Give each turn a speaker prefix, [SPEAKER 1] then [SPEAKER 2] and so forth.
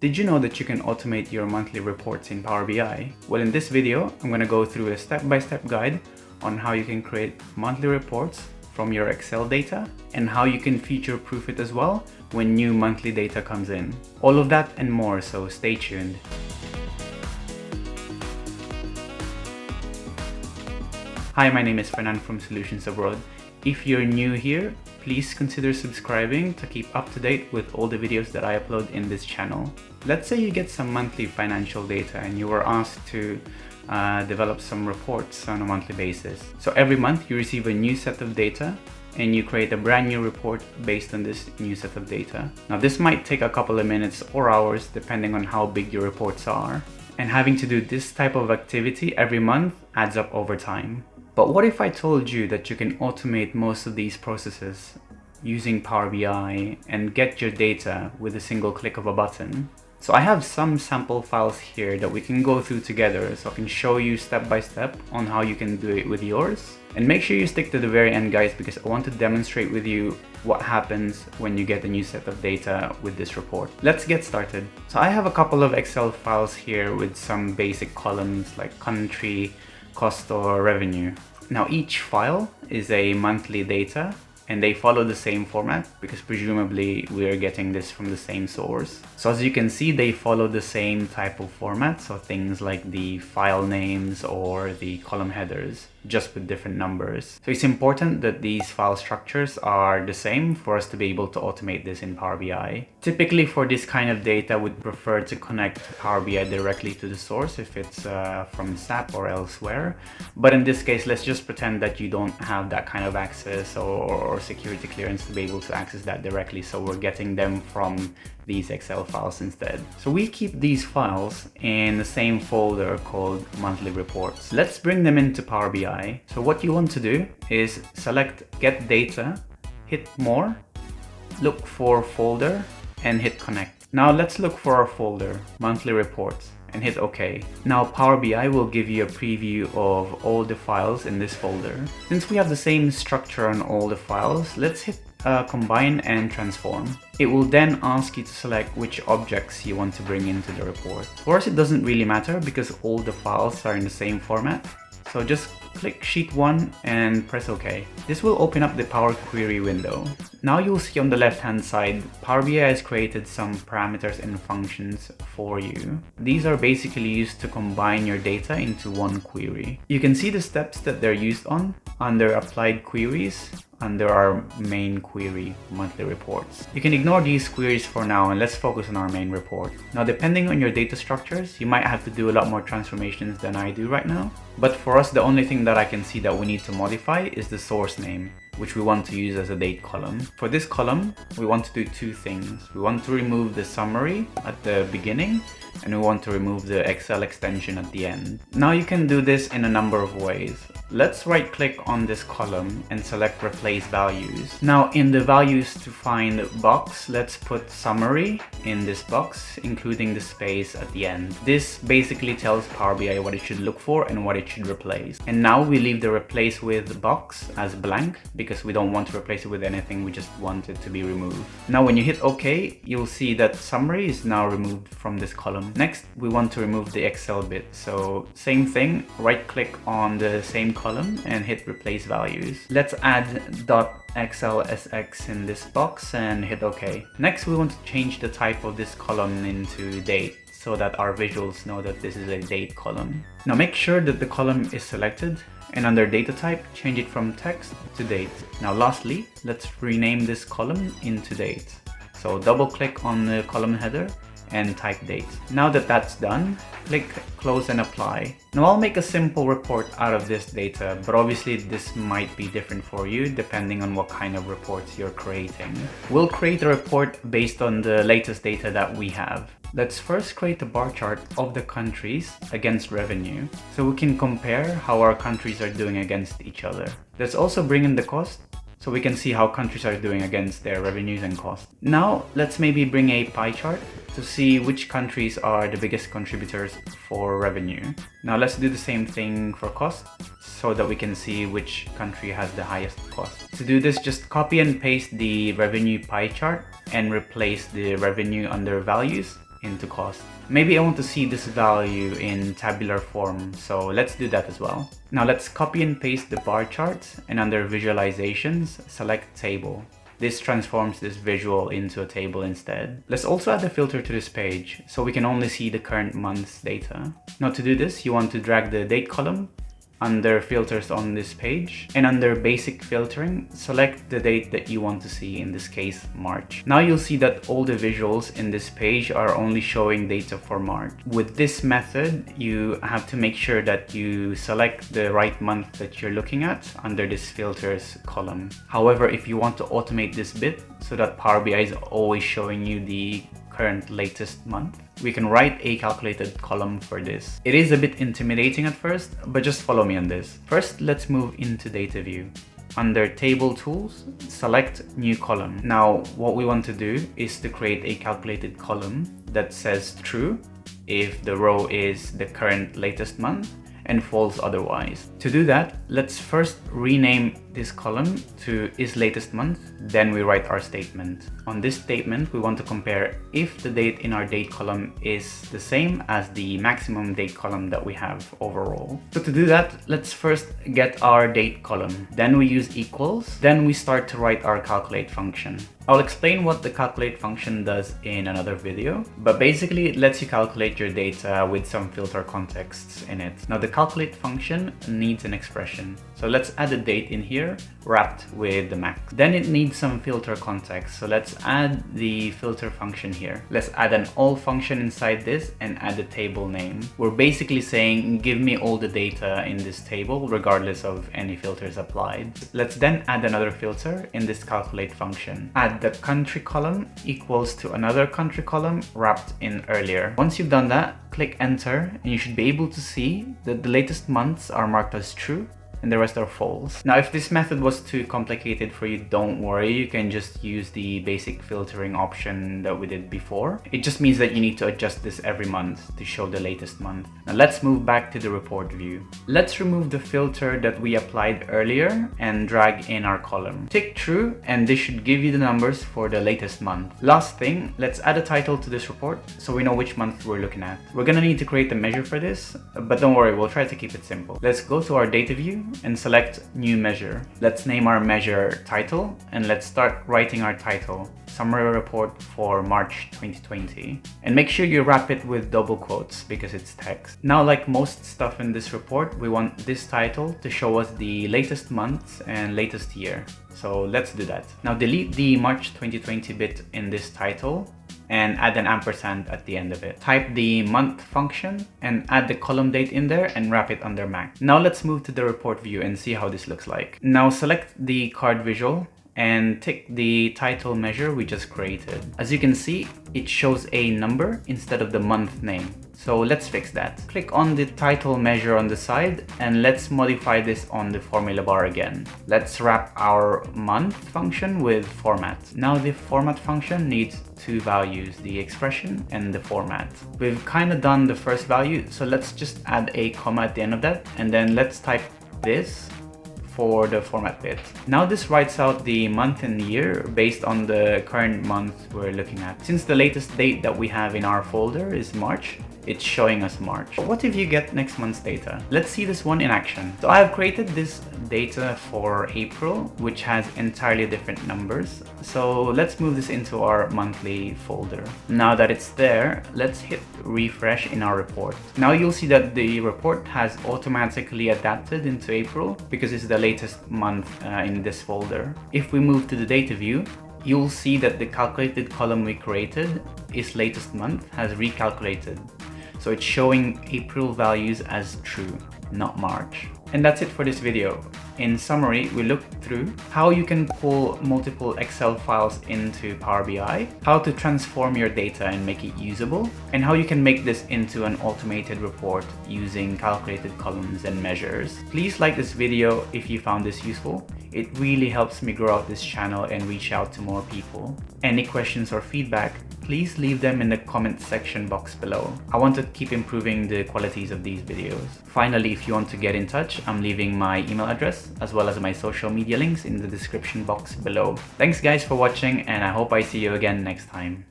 [SPEAKER 1] Did you know that you can automate your monthly reports in Power BI? Well, in this video, I'm going to go through a step-by-step guide on how you can create monthly reports from your Excel data and how you can future-proof it as well when new monthly data comes in. All of that and more, so stay tuned. Hi, my name is Fernan from Solutions Abroad. If you're new here, please consider subscribing to keep up to date with all the videos that I upload in this channel. Let's say you get some monthly financial data and you were asked to develop some reports on a monthly basis. So every month you receive a new set of data and you create a brand new report based on this new set of data. Now this might take a couple of minutes or hours depending on how big your reports are. And having to do this type of activity every month adds up over time. But what if I told you that you can automate most of these processes using Power BI and get your data with a single click of a button? So I have some sample files here that we can go through together so I can show you step by step on how you can do it with yours. And make sure you stick to the very end, guys, because I want to demonstrate with you what happens when you get a new set of data with this report. Let's get started. So I have a couple of Excel files here with some basic columns like country, cost, or revenue. Now each file is a monthly data and they follow the same format because presumably we are getting this from the same source. So as you can see, they follow the same type of format. So things like the file names or the column headers, just with different numbers. So it's important that these file structures are the same for us to be able to automate this in Power BI. Typically for this kind of data, we'd prefer to connect Power BI directly to the source if it's from SAP or elsewhere. But in this case, let's just pretend that you don't have that kind of access or security clearance to be able to access that directly. So we're getting them from these Excel files instead. So we keep these files in the same folder called monthly reports. Let's bring them into Power BI. So what you want to do is select get data, hit more, look for folder and hit connect. Now let's look for our folder, monthly reports, and hit OK. Now Power BI will give you a preview of all the files in this folder. Since we have the same structure on all the files, let's hit combine and transform. It will then ask you to select which objects you want to bring into the report. For us, it doesn't really matter because all the files are in the same format. So just click Sheet 1 and press OK. This will open up the Power Query window. Now you'll see on the left-hand side, Power BI has created some parameters and functions for you. These are basically used to combine your data into one query. You can see the steps that they're used on under Applied Queries under our main query, monthly reports. You can ignore these queries for now and let's focus on our main report. Now, depending on your data structures, you might have to do a lot more transformations than I do right now. But for us, the only thing that I can see that we need to modify is the source name, which we want to use as a date column. For this column, we want to do two things. We want to remove the summary at the beginning and we want to remove the Excel extension at the end. Now you can do this in a number of ways. Let's right click on this column and select replace values. Now in the values to find box, let's put summary in this box, including the space at the end. This basically tells Power BI what it should look for and what it should replace. And now we leave the replace with box as blank because we don't want to replace it with anything, we just want it to be removed. Now when you hit OK, you'll see that summary is now removed from this column. Next, we want to remove the Excel bit. So same thing, right click on the same column and hit replace values. Let's add .xlsx in this box and hit OK. Next, we want to change the type of this column into date so that our visuals know that this is a date column. Now make sure that the column is selected and under data type, change it from text to date. Now lastly, let's rename this column into date. So double click on the column header and type date. Now that that's done, click close and apply. Now I'll make a simple report out of this data, but obviously this might be different for you depending on what kind of reports you're creating. We'll create a report based on the latest data that we have. Let's first create a bar chart of the countries against revenue so we can compare how our countries are doing against each other. Let's also bring in the cost so we can see how countries are doing against their revenues and costs. Now let's maybe bring a pie chart to see which countries are the biggest contributors for revenue. Now let's do the same thing for cost so that we can see which country has the highest cost. To do this, just copy and paste the revenue pie chart and replace the revenue under values into cost. Maybe I want to see this value in tabular form, so let's do that as well. Now let's copy and paste the bar charts, and under visualizations, select table. This transforms this visual into a table instead. Let's also add a filter to this page, so we can only see the current month's data. Now to do this, you want to drag the date column under filters on this page, and under basic filtering, select the date that you want to see, in this case March. Now you'll see that all the visuals in this page are only showing data for March. With this method, you have to make sure that you select the right month that you're looking at under this filters column. However, if you want to automate this bit so that Power BI is always showing you the current latest month, we can write a calculated column for this. It is a bit intimidating at first, but just follow me on this. First, let's move into data view. Under table tools, select new column. Now, what we want to do is to create a calculated column that says true if the row is the current latest month and false otherwise. To do that, let's first rename this column to is latest month, then we write our statement. On this statement, we want to compare if the date in our date column is the same as the maximum date column that we have overall. So to do that, let's first get our date column. Then we use equals. Then we start to write our calculate function. I'll explain what the calculate function does in another video, but basically it lets you calculate your data with some filter contexts in it. Now the calculate function needs an expression. So let's add a date in here wrapped with the max. Then it needs some filter context. So let's add the filter function here. Let's add an all function inside this and add a table name. We're basically saying, give me all the data in this table regardless of any filters applied. Let's then add another filter in this calculate function. Add the country column equals to another country column wrapped in earlier. Once you've done that, click enter and you should be able to see that the latest months are marked as true and the rest are false. Now, if this method was too complicated for you, don't worry, you can just use the basic filtering option that we did before. It just means that you need to adjust this every month to show the latest month. Now let's move back to the report view. Let's remove the filter that we applied earlier and drag in our column. Tick true and this should give you the numbers for the latest month. Last thing, let's add a title to this report so we know which month we're looking at. We're gonna need to create a measure for this, but don't worry, we'll try to keep it simple. Let's go to our data view and select new measure. Let's name our measure title and let's start writing our title. Summary report for March 2020. And make sure you wrap it with double quotes because it's text. Now, like most stuff in this report, we want this title to show us the latest month and latest year. So let's do that. Now delete the March 2020 bit in this title and add an ampersand at the end of it. Type the month function and add the column date in there and wrap it under max. Now let's move to the report view and see how this looks like. Now select the card visual and tick the title measure we just created. As you can see, it shows a number instead of the month name. So let's fix that. Click on the title measure on the side and let's modify this on the formula bar again. Let's wrap our month function with format. Now the format function needs two values, the expression and the format. We've kind of done the first value, so let's just add a comma at the end of that and then let's type this for the format bit. Now this writes out the month and year based on the current month we're looking at. Since the latest date that we have in our folder is March, it's showing us March. But what if you get next month's data? Let's see this one in action. So I have created this data for April, which has entirely different numbers. So let's move this into our monthly folder. Now that it's there, let's hit refresh in our report. Now you'll see that the report has automatically adapted into April because it's the latest month in this folder. If we move to the data view, you'll see that the calculated column we created is latest month has recalculated. So it's showing April values as true, not March. And that's it for this video. In summary, we looked through how you can pull multiple Excel files into Power BI, how to transform your data and make it usable, and how you can make this into an automated report using calculated columns and measures. Please like this video if you found this useful. It really helps me grow out this channel and reach out to more people. Any questions or feedback, please leave them in the comment section box below. I want to keep improving the qualities of these videos. Finally, if you want to get in touch, I'm leaving my email address as well as my social media links in the description box below. Thanks guys for watching and I hope I see you again next time.